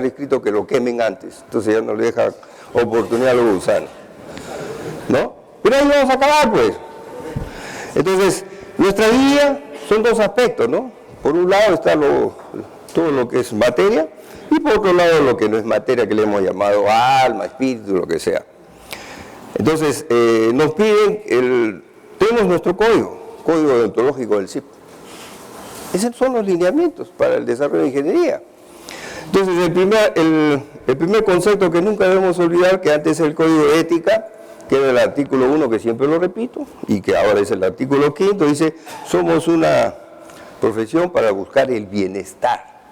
escrito que lo quemen antes, entonces ya no le deja oportunidad a los gusanos, ¿no? Pero ahí vamos a acabar, pues. Entonces, nuestra guía son dos aspectos, ¿no? Por un lado está todo lo que es materia, y por otro lado lo que no es materia, que le hemos llamado alma, espíritu, lo que sea. Entonces, nos piden, tenemos nuestro código deontológico del CIP. Esos son los lineamientos para el desarrollo de ingeniería. Entonces, el primer concepto que nunca debemos olvidar, que antes es el código de ética, que era el artículo 1, que siempre lo repito, y que ahora es el artículo 5, dice, somos una profesión para buscar el bienestar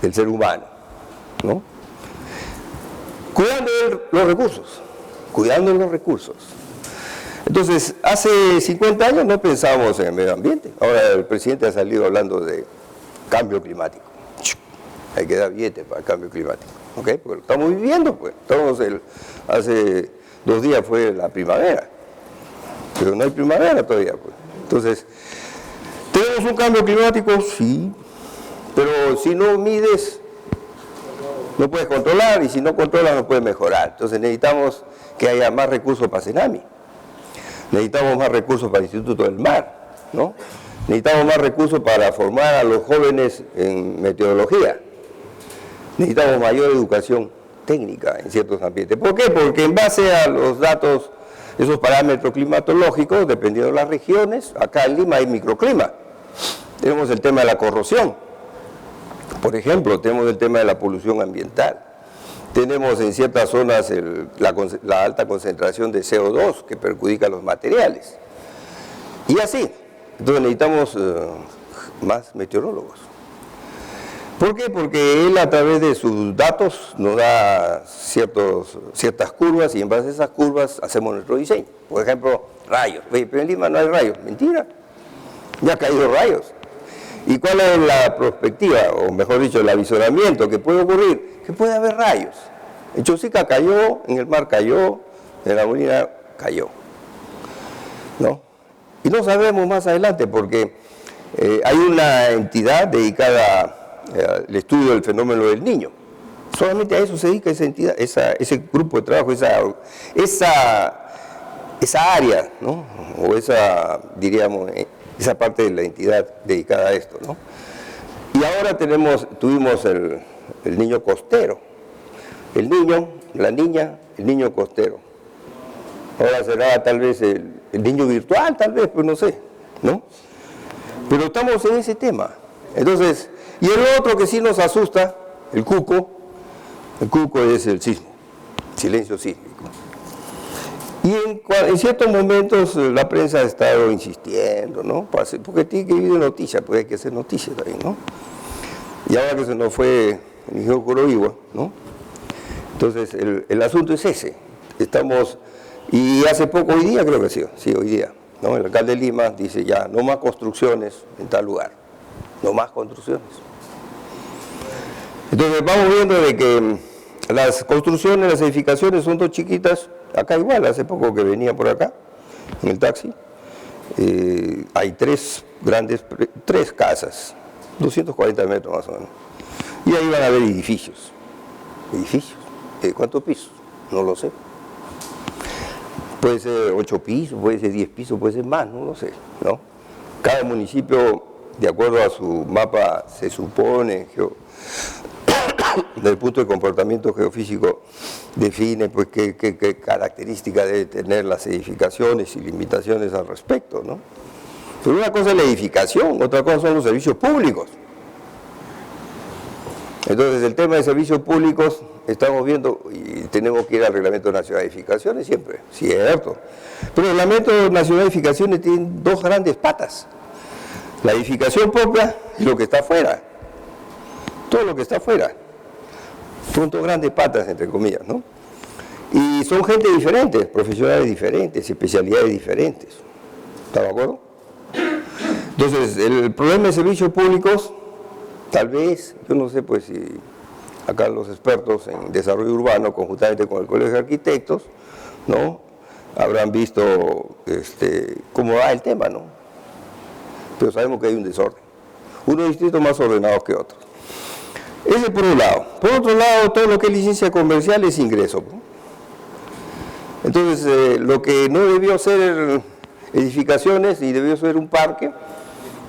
del ser humano, ¿no? Cuidando los recursos. Entonces, hace 50 años no pensábamos en el medio ambiente. Ahora el presidente ha salido hablando de cambio climático. Hay que dar billete para el cambio climático, ¿ok? Porque lo estamos viviendo, pues. Hace 2 días fue la primavera, pero no hay primavera todavía, pues. Entonces, ¿tenemos un cambio climático? Sí, pero si no mides, no puedes controlar, y si no controlas, no puedes mejorar. Entonces necesitamos que haya más recursos para Senami, necesitamos más recursos para el Instituto del Mar, ¿no? Necesitamos más recursos para formar a los jóvenes en meteorología, necesitamos mayor educación técnica en ciertos ambientes. ¿Por qué? Porque en base a los datos, esos parámetros climatológicos, dependiendo de las regiones, acá en Lima hay microclima, tenemos el tema de la corrosión, por ejemplo, tenemos el tema de la polución ambiental, tenemos en ciertas zonas la alta concentración de CO2 que perjudica a los materiales, y así. Entonces necesitamos más meteorólogos. ¿Por qué? Porque él, a través de sus datos, nos da ciertas curvas, y en base a esas curvas hacemos nuestro diseño. Por ejemplo, rayos. Pero en Lima no hay rayos. Mentira, ya han caído rayos. ¿Y cuál es la perspectiva, o mejor dicho, el avisoramiento que puede ocurrir? Que puede haber rayos. En Chosica cayó, en el mar cayó, en la Molina cayó, ¿no? Y no sabemos más adelante, porque hay una entidad dedicada al estudio del fenómeno del Niño. Solamente a eso se dedica esa entidad, ese grupo de trabajo, esa área, ¿no? O diríamos, esa parte de la entidad dedicada a esto, ¿no? Y ahora tuvimos el niño costero, el niño, la niña, el niño costero. Ahora será tal vez el niño virtual, tal vez, pues no sé, ¿no? Pero estamos en ese tema. Entonces, y el otro que sí nos asusta, el cuco es el sismo, silencio sísmico. Y en ciertos momentos la prensa ha estado insistiendo, ¿no? Porque tiene que vivir de noticias, pues hay que hacer noticias también, ¿no? Y ahora que se nos fue el ingeniero Coroigua, ¿no? Entonces, el asunto es ese. Y hace poco, hoy día creo que sí, hoy día, ¿no? El alcalde de Lima dice ya, no más construcciones en tal lugar, no más construcciones. Entonces vamos viendo de que las construcciones, las edificaciones son dos chiquitas, acá igual, hace poco que venía por acá, en el taxi, hay tres casas, 240 metros más o menos, y ahí van a haber edificios, ¿cuántos pisos? No lo sé. Puede ser 8 pisos, puede ser 10 pisos, puede ser más, no lo sé, ¿no? Cada municipio, de acuerdo a su mapa, se supone, desde el punto de comportamiento geofísico, define pues qué características deben tener las edificaciones y limitaciones al respecto, ¿no? Pero una cosa es la edificación, otra cosa son los servicios públicos. Entonces, el tema de servicios públicos, estamos viendo, y tenemos que ir al Reglamento Nacional de Edificaciones siempre, cierto. Pero el Reglamento Nacional de Edificaciones tiene dos grandes patas. La edificación propia y lo que está afuera. Todo lo que está afuera. Son dos grandes patas, entre comillas, ¿no? Y son gente diferente, profesionales diferentes, especialidades diferentes. ¿Está de acuerdo? Entonces, el problema de servicios públicos, tal vez, yo no sé pues si acá los expertos en desarrollo urbano, conjuntamente con el Colegio de Arquitectos, ¿no? Habrán visto cómo va el tema, ¿no? Pero sabemos que hay un desorden. Unos distritos más ordenados que otros. Ese por un lado. Por otro lado, todo lo que es licencia comercial es ingreso. Entonces, lo que no debió ser edificaciones y debió ser un parque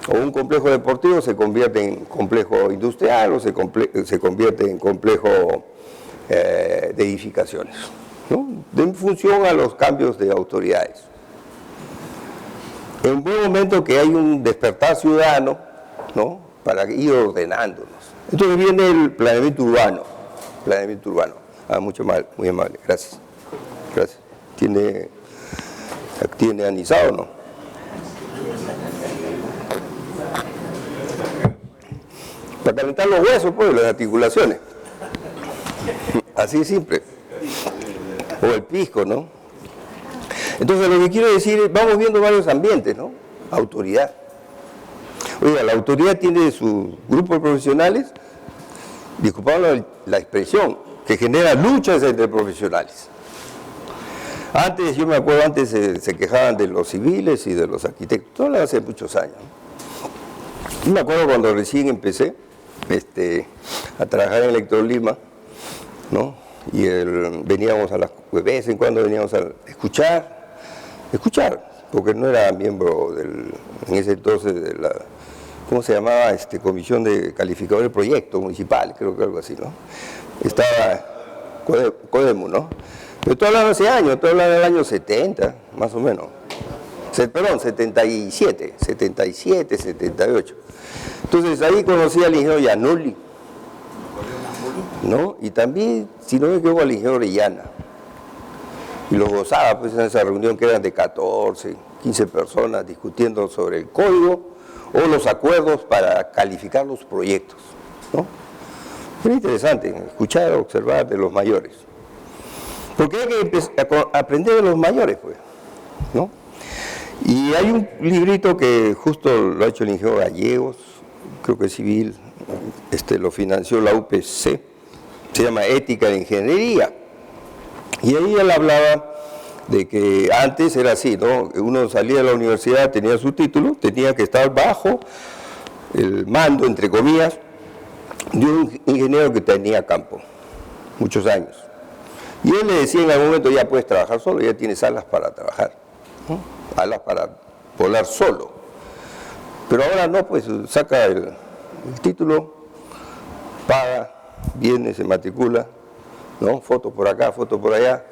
o un complejo deportivo se convierte en complejo industrial o se convierte en complejo de edificaciones, ¿no? En función a los cambios de autoridades. En un buen momento que hay un despertar ciudadano, ¿no? Para ir ordenándonos. Entonces viene el planeamiento urbano. Planeamiento urbano. Mucho mal, muy amable, gracias. Gracias. ¿Tiene anisado o no? Para calentar los huesos, pues, las articulaciones. Así simple. O el pisco, ¿no? Entonces lo que quiero decir es, vamos viendo varios ambientes, ¿no? Autoridad. Oiga, la autoridad tiene su grupo de profesionales, disculpad la expresión, que genera luchas entre profesionales. Antes, yo me acuerdo, antes se quejaban de los civiles y de los arquitectos, todo hace muchos años. Yo me acuerdo cuando recién empecé a trabajar en Electrolima, ¿no? Y veníamos a de vez en cuando veníamos a escuchar, porque no era miembro en ese entonces de la, ¿cómo se llamaba? Comisión de Calificador de Proyecto Municipal, creo que algo así, ¿no? Estaba CODEMU, ¿no? Pero estoy hablando hace años, estoy hablando del año 70, más o menos. Perdón, 77, 78. Entonces ahí conocí al ingeniero Giannulli, ¿no? Y también, si no me equivoco, al ingeniero Orellana. Y los gozaba, pues, en esa reunión que eran de 14, 15 personas discutiendo sobre el código o los acuerdos para calificar los proyectos, ¿no? Muy interesante, escuchar, observar de los mayores. Porque hay que aprender de los mayores, pues, ¿no? Y hay un librito que justo lo ha hecho el ingeniero Gallegos, creo que es civil, lo financió la UPC, se llama Ética de Ingeniería. Y ahí él hablaba de que antes era así, ¿no? Uno salía de la universidad, tenía su título, tenía que estar bajo el mando, entre comillas, de un ingeniero que tenía campo, muchos años. Y él le decía en algún momento, ya puedes trabajar solo, ya tienes alas para trabajar, ¿no? Alas para volar solo. Pero ahora no, pues saca el título, paga, viene, se matricula, ¿no? Foto por acá, foto por allá,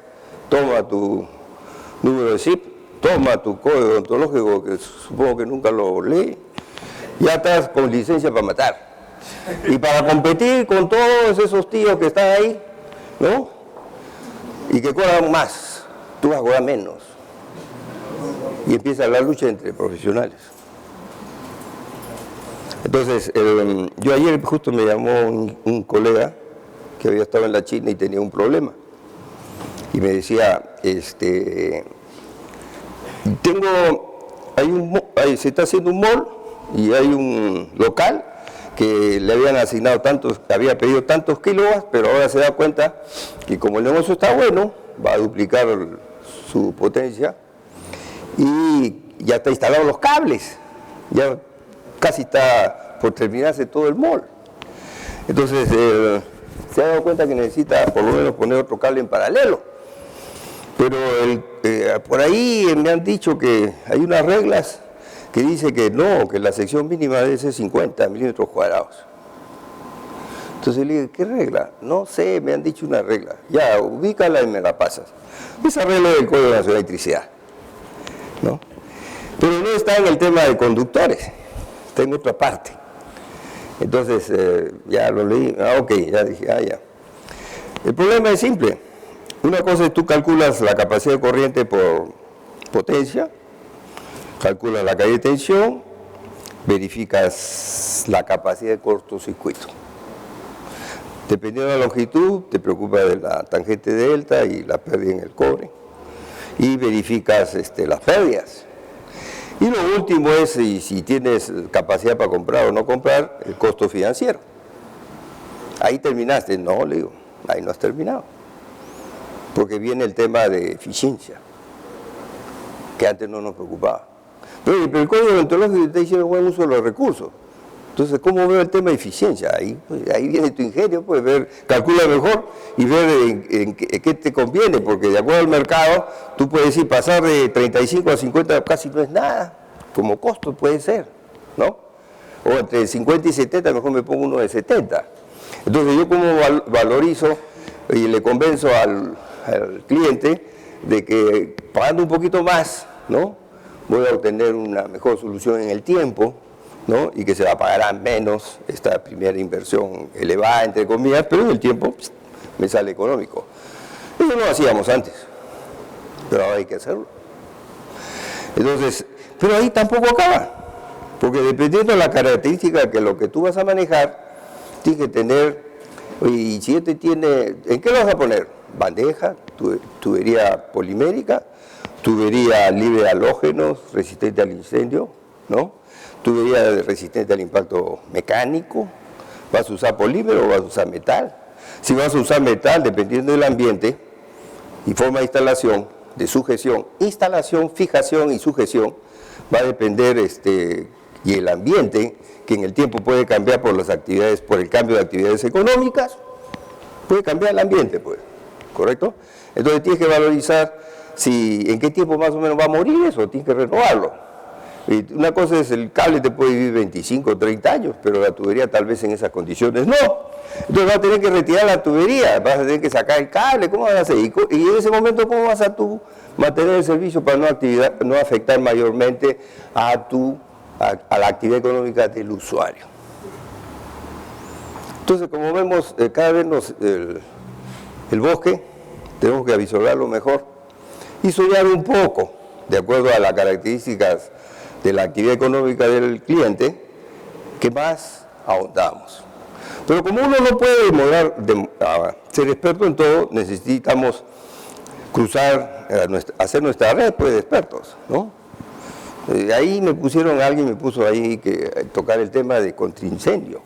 toma tu número de SIP, toma tu código ontológico, que supongo que nunca lo lee, ya estás con licencia para matar. Y para competir con todos esos tíos que están ahí, ¿no? Y que cobran más, tú vas a cobrar menos. Y empieza la lucha entre profesionales. Entonces, yo ayer justo me llamó un colega que había estado en la China y tenía un problema. Y me decía, se está haciendo un mall y hay un local que le habían asignado había pedido tantos kilowatts, pero ahora se da cuenta que como el negocio está bueno, va a duplicar su potencia y ya está instalado los cables, ya casi está por terminarse todo el mall. Entonces, se ha dado cuenta que necesita por lo menos poner otro cable en paralelo. Pero por ahí me han dicho que hay unas reglas que dice que no, que la sección mínima debe ser 50 milímetros cuadrados. Entonces le digo, ¿qué regla? No sé, me han dicho una regla. Ya, ubícala y me la pasas. Esa regla del Código Nacional de Electricidad, ¿no? Pero no está en el tema de conductores, está en otra parte. Entonces, ya lo leí, ok, ya dije, ya. El problema es simple. Una cosa es tú calculas la capacidad de corriente por potencia, calculas la calle de tensión, verificas la capacidad de cortocircuito. Dependiendo de la longitud, te preocupa de la tangente delta y la pérdida en el cobre. Y verificas las pérdidas. Y lo último es si tienes capacidad para comprar o no comprar, el costo financiero. Ahí terminaste. No, le digo, ahí no has terminado. Porque viene el tema de eficiencia, que antes no nos preocupaba. Pero el código deontológico está diciendo buen uso de los recursos. Entonces, ¿cómo veo el tema de eficiencia? Ahí viene tu ingenio, puedes ver, calcula mejor y ver en qué te conviene, porque de acuerdo al mercado, tú puedes decir, pasar de 35 a 50 casi no es nada, como costo puede ser, ¿no? O entre 50 y 70, mejor me pongo uno de 70. Entonces, yo como valorizo y le convenzo al cliente de que pagando un poquito más, ¿no?, voy a obtener una mejor solución en el tiempo, ¿no?, y que se va a pagar menos esta primera inversión elevada, entre comillas, pero en el tiempo me sale económico. Eso no lo hacíamos antes, pero ahora hay que hacerlo. Entonces, pero ahí tampoco acaba, porque dependiendo de la característica que lo que tú vas a manejar, tienes que tener, y si este tiene, ¿en qué lo vas a poner? Bandeja, tubería polimérica, tubería libre de halógenos, resistente al incendio, ¿no?, tubería resistente al impacto mecánico, vas a usar polímero o vas a usar metal. Si vas a usar metal, dependiendo del ambiente y forma de instalación, de sujeción, instalación, fijación y sujeción, va a depender y el ambiente, que en el tiempo puede cambiar por las actividades, por el cambio de actividades económicas, puede cambiar el ambiente, pues, ¿correcto? Entonces tienes que valorizar en qué tiempo más o menos va a morir eso, tienes que renovarlo. Y una cosa es, el cable te puede vivir 25 o 30 años, pero la tubería tal vez en esas condiciones no. Entonces vas a tener que retirar la tubería, vas a tener que sacar el cable, ¿cómo vas a hacer? Y en ese momento, ¿cómo vas a tú mantener el servicio para no afectar mayormente a la actividad económica del usuario? Entonces, como vemos, cada vez el bosque tenemos que avisorarlo mejor y soñar un poco, de acuerdo a las características de la actividad económica del cliente, que más ahondamos. Pero como uno no puede ser experto en todo, necesitamos hacer nuestra red, pues, de expertos, ¿no? Ahí alguien me puso ahí que tocar el tema de contraincendio.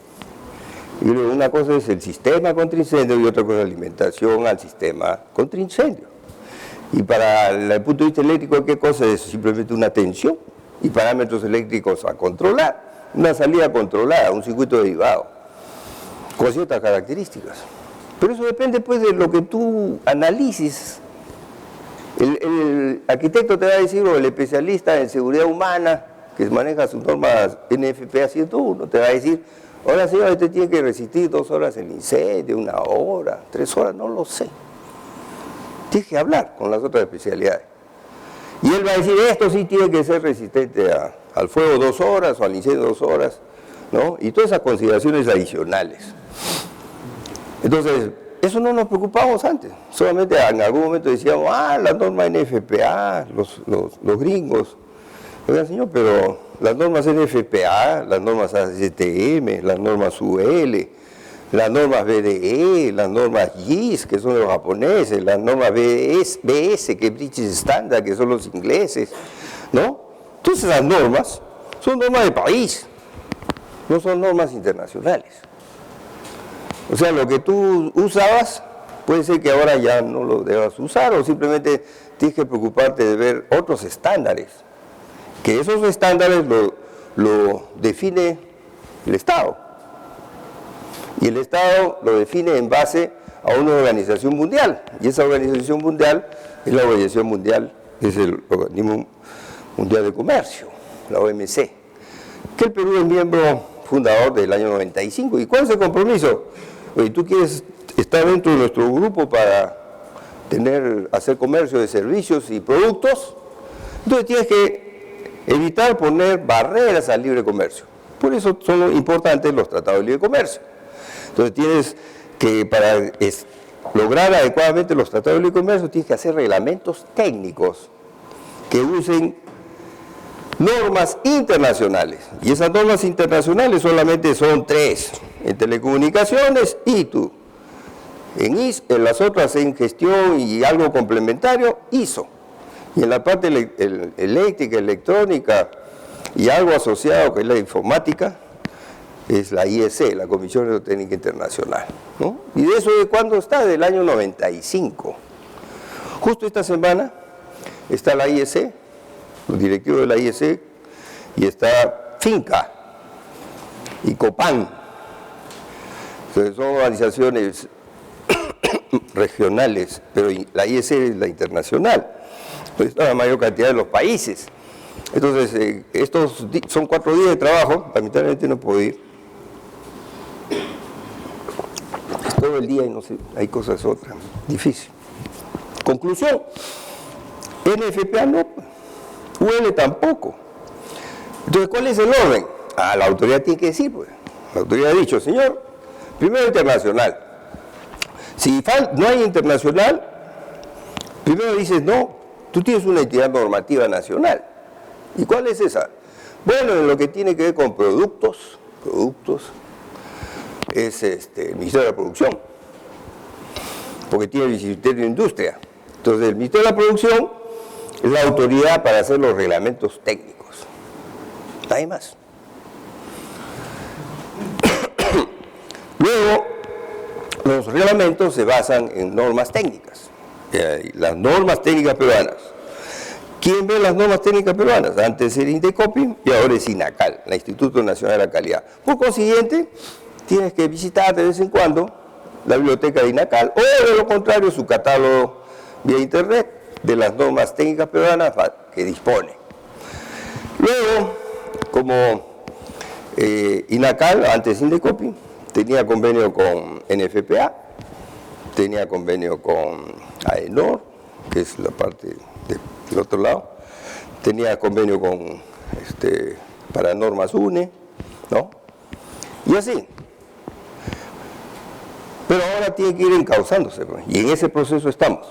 Y una cosa es el sistema contraincendio y otra cosa es la alimentación al sistema contraincendio. Y para el punto de vista eléctrico, ¿qué cosa es? Simplemente una tensión y parámetros eléctricos a controlar, una salida controlada, un circuito derivado, con ciertas características. Pero eso depende, pues, de lo que tú analices. El arquitecto te va a decir, o el especialista en seguridad humana, que maneja sus normas NFPA 101, te va a decir, ahora señor, este tiene que resistir 2 horas el incendio, 1 hora, 3 horas, no lo sé. Tienes que hablar con las otras especialidades. Y él va a decir, esto sí tiene que ser resistente al fuego 2 horas o al incendio 2 horas, ¿no? Y todas esas consideraciones adicionales. Entonces, eso no nos preocupábamos antes. Solamente en algún momento decíamos, la norma NFPA, los gringos. Oiga, señor, pero las normas NFPA, las normas ASTM, las normas UL, las normas BDE, las normas GIS, que son los japoneses, las normas BS, que es British Standard, que son los ingleses, ¿no? Entonces las normas son normas de país, no son normas internacionales. O sea, lo que tú usabas, puede ser que ahora ya no lo debas usar, o simplemente tienes que preocuparte de ver otros estándares, que esos estándares lo define el Estado. Y el Estado lo define en base a una organización mundial. Y esa organización mundial es la Organización Mundial, es el Organismo Mundial de Comercio, la OMC, que el Perú es miembro fundador del año 95. ¿Y cuál es el compromiso? Oye, tú quieres estar dentro de nuestro grupo para hacer comercio de servicios y productos, entonces tienes que evitar poner barreras al libre comercio. Por eso son importantes los tratados de libre comercio. Entonces tienes que, para lograr adecuadamente los tratados de libre comercio, tienes que hacer reglamentos técnicos que usen normas internacionales. Y esas normas internacionales solamente son 3, en telecomunicaciones, ITU. En las otras, en gestión y algo complementario, ISO. Y en la parte eléctrica, electrónica y algo asociado, que es la informática, es la IEC, la Comisión Electrotécnica Internacional, ¿no? ¿Y de eso de cuándo está? Del año 95. Justo esta semana está la IEC, los directivos de la IEC, y está FINCA, y Copan. Entonces, son organizaciones regionales, pero la IEC es la internacional, pues está la mayor cantidad de los países. Entonces, estos son 4 días de trabajo, lamentablemente no puedo ir. Es todo el día y no sé, hay cosas otras, difícil. Conclusión, NFPA no, UL tampoco. Entonces, ¿cuál es el orden? La autoridad tiene que decir, pues. La autoridad ha dicho, señor, primero internacional. Si no hay internacional, primero dices, no, tú tienes una entidad normativa nacional. ¿Y cuál es esa? Bueno, en lo que tiene que ver con productos, es el Ministerio de la Producción, porque tiene el Ministerio de Industria. Entonces, el Ministerio de la Producción es la autoridad para hacer los reglamentos técnicos. Nadie más. Luego, los reglamentos se basan en normas técnicas, las normas técnicas peruanas. ¿Quién ve las normas técnicas peruanas? Antes era Indecopi y ahora es INACAL, el Instituto Nacional de la Calidad. Por consiguiente, tienes que visitar de vez en cuando la biblioteca de INACAL o, de lo contrario, su catálogo vía internet de las normas técnicas peruanas que dispone. Luego, como INACAL, antes Indecopi, tenía convenio con NFPA, tenía convenio con AENOR, que es la parte del otro lado, tenía convenio con para normas UNE, ¿no? Y así. Pero ahora tiene que ir encauzándose, ¿no? Y en ese proceso estamos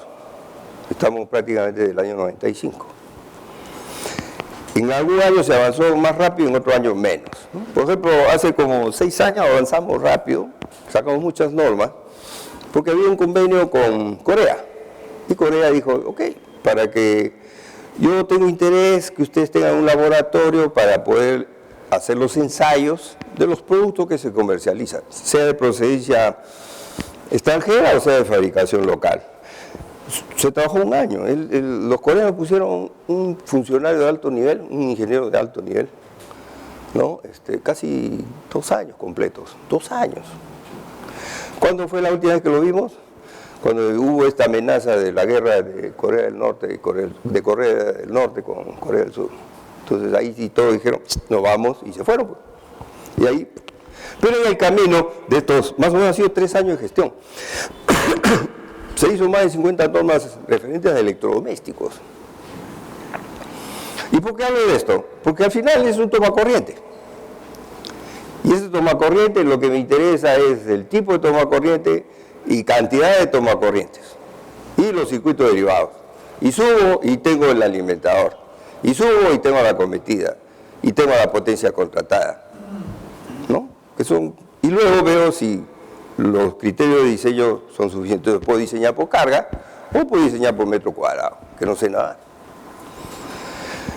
prácticamente del año 95. En algún año se avanzó más rápido, en otro año menos, ¿no? Por ejemplo, hace como 6 años avanzamos rápido, sacamos muchas normas, porque había un convenio con Corea. Y Corea dijo, ok, para que yo tengo interés que ustedes tengan un laboratorio para poder hacer los ensayos de los productos que se comercializan, sea de procedencia extranjera o sea de fabricación local. Se trabajó un año. Los coreanos pusieron un funcionario de alto nivel, un ingeniero de alto nivel, ¿no? Casi 2 años completos, 2 años. ¿Cuándo fue la última vez que lo vimos? Cuando hubo esta amenaza de la guerra de Corea del Norte, de Corea del Norte con Corea del Sur. Entonces ahí sí todos dijeron, nos vamos, y se fueron, pues. Y ahí, pero en el camino de estos, más o menos ha sido 3 años de gestión, se hizo más de 50 normas referentes a electrodomésticos. ¿Y por qué hablo de esto? Porque al final es un tomacorriente. Y ese tomacorriente lo que me interesa es el tipo de tomacorriente y cantidad de tomacorrientes. Y los circuitos derivados. Y subo y tengo el alimentador. Y subo y tengo la cometida. Y tengo la potencia contratada. ¿No? Y luego veo si los criterios de diseño son suficientes. Entonces puedo diseñar por carga o puedo diseñar por metro cuadrado, que no sé nada.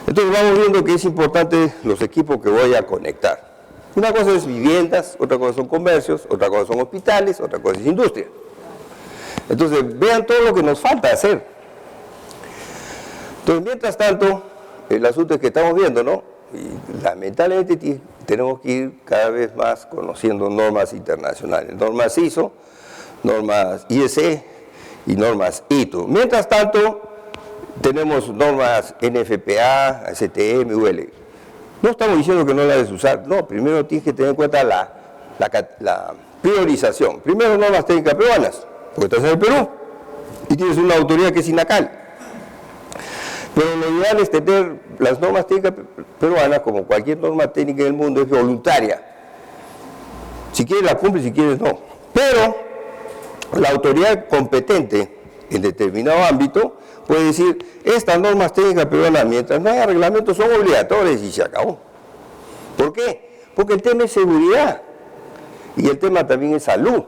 Entonces vamos viendo que es importante los equipos que voy a conectar. Una cosa es viviendas, otra cosa son comercios, otra cosa son hospitales, otra cosa es industria. Entonces vean todo lo que nos falta hacer. Entonces, mientras tanto, el asunto es que estamos viendo, ¿no? Y lamentablemente tenemos que ir cada vez más conociendo normas internacionales, normas ISO, normas IEC y normas ITU. Mientras tanto, tenemos normas NFPA, STM, UL. No estamos diciendo que no la debes usar, no, primero tienes que tener en cuenta la priorización. Primero, normas técnicas peruanas, porque estás en el Perú y tienes una autoridad que es INACAL. Pero lo ideal es tener las normas técnicas peruanas, como cualquier norma técnica del mundo, es voluntaria. Si quieres la cumples, si quieres no. Pero la autoridad competente en determinado ámbito puede decir, estas normas técnicas peruanas, mientras no haya reglamentos, son obligatorias y se acabó. ¿Por qué? Porque el tema es seguridad y el tema también es salud.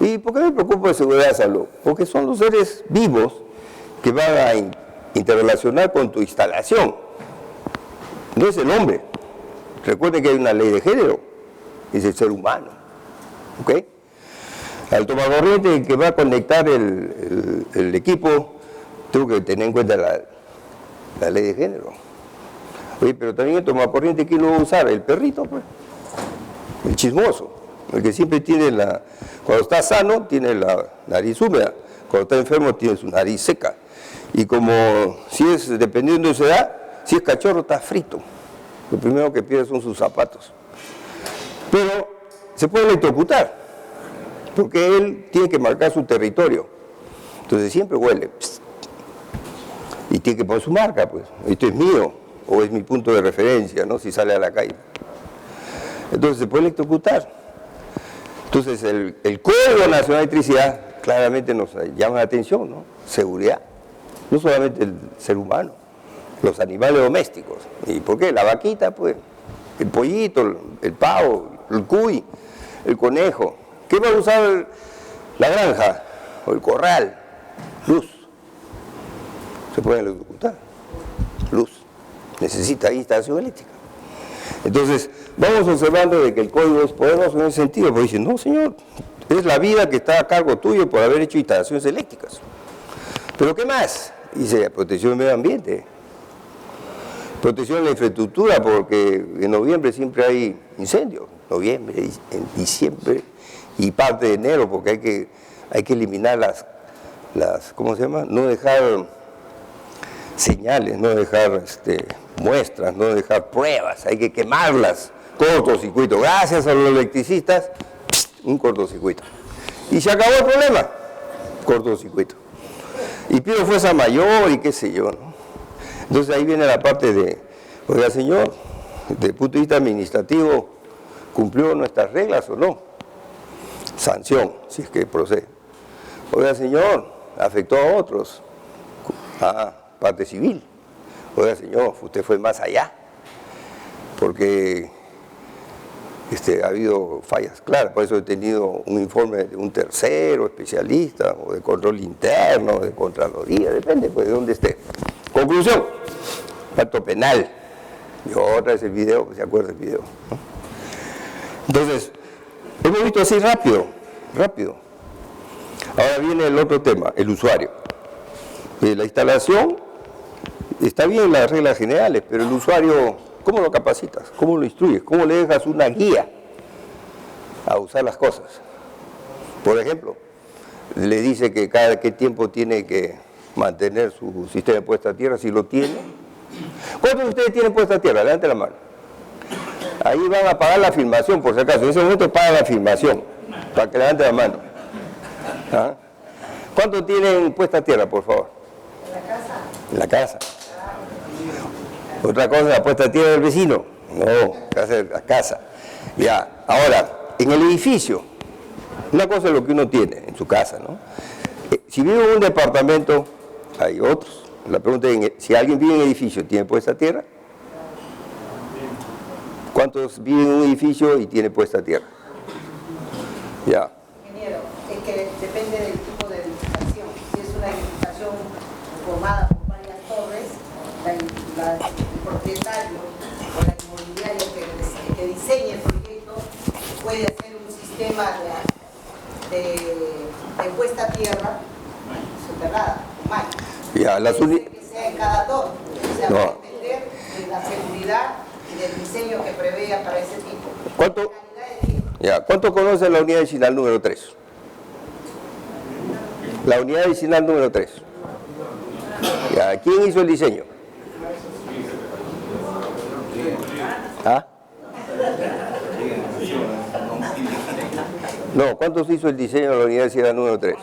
¿Y por qué me preocupo de seguridad y salud? Porque son los seres vivos que van a interrelacionar con tu instalación. No es el hombre. Recuerden que hay una ley de género, es el ser humano. ¿Ok? Al tomacorriente que va a conectar el equipo, tengo que tener en cuenta la ley de género. Oye, pero también el tomacorriente, ¿quién lo va a usar? El perrito, pues. el chismoso, el que siempre tiene cuando está sano tiene la nariz húmeda, cuando está enfermo tiene su nariz seca. Y como si es, dependiendo de su edad, si es cachorro está frito. Lo primero que pierde son sus zapatos. Pero se puede electrocutar, porque él tiene que marcar su territorio. Entonces siempre huele. Y tiene que poner su marca, pues. Esto es mío, o es mi punto de referencia, ¿no? Si sale a la calle. Entonces se puede electrocutar. Entonces el Código Nacional de Electricidad claramente nos llama la atención, ¿no? Seguridad. No solamente el ser humano, los animales domésticos. ¿Y por qué? La vaquita, pues, el pollito, el pavo, el cuy, el conejo. ¿Qué va a usar la granja o el corral? Luz. Se puede electrocutar. Luz. Necesita instalación eléctrica. Entonces, vamos observando de que el código es poderoso en ese sentido, porque dicen, no señor, es la vida que está a cargo tuyo por haber hecho instalaciones eléctricas. ¿Pero qué más? Dice, protección del medio ambiente, protección de la infraestructura, porque en noviembre siempre hay incendios, noviembre, en diciembre y parte de enero, porque hay que eliminar las ¿cómo se llama? No dejar señales, no dejar muestras, no dejar pruebas, hay que quemarlas, cortocircuito. Gracias a los electricistas, un cortocircuito. Y se acabó el problema, cortocircuito. Y pido fuerza mayor y qué sé yo, ¿no? Entonces ahí viene la parte de, oiga señor, desde el punto de vista administrativo, ¿cumplió nuestras reglas o no? Sanción, si es que procede. Oiga señor, afectó a otros. Parte civil. Oiga señor, usted fue más allá, porque ha habido fallas claras, por eso he tenido un informe de un tercero especialista, o de control interno, de Contraloría, depende pues, de dónde esté. Conclusión, pacto penal. Y otra vez el video, ¿se acuerda el video? ¿No? Entonces, hemos visto así rápido. Ahora viene el otro tema, el usuario. La instalación, está bien las reglas generales, pero el usuario, ¿cómo lo capacitas? ¿Cómo lo instruyes? ¿Cómo le dejas una guía a usar las cosas? Por ejemplo, le dice que cada qué tiempo tiene que mantener su sistema de puesta a tierra, si lo tiene. ¿Cuántos de ustedes tienen puesta a tierra? Levante la mano. Ahí van a pagar la filmación, por si acaso. En ese momento pagan la filmación, para que levante la mano. ¿Ah? ¿Cuántos tienen puesta a tierra, por favor? En la casa. Otra cosa, la puesta a tierra del vecino. No, la casa. Ya, ahora, en el edificio, una cosa es lo que uno tiene en su casa, ¿no? Si vive en un departamento, hay otros. La pregunta es, si alguien vive en un edificio, ¿tiene puesta a tierra? ¿Cuántos viven en un edificio y tiene puesta a tierra? Ya. Ingeniero, es que depende del tipo de edificación. Si es una edificación formada por varias torres, el propietario o la inmobiliaria que diseñe el proyecto puede hacer un sistema de puesta a tierra soterrada, ya, que sea en cada torre. O sea, para depender de la seguridad y del diseño que prevea para ese tipo. ¿Cuánto conoce la unidad vecinal número 3? La unidad vecinal número 3. Ya, ¿quién hizo el diseño? ¿Ah? No, ¿cuántos hizo el diseño de la unidad vecinal número 3?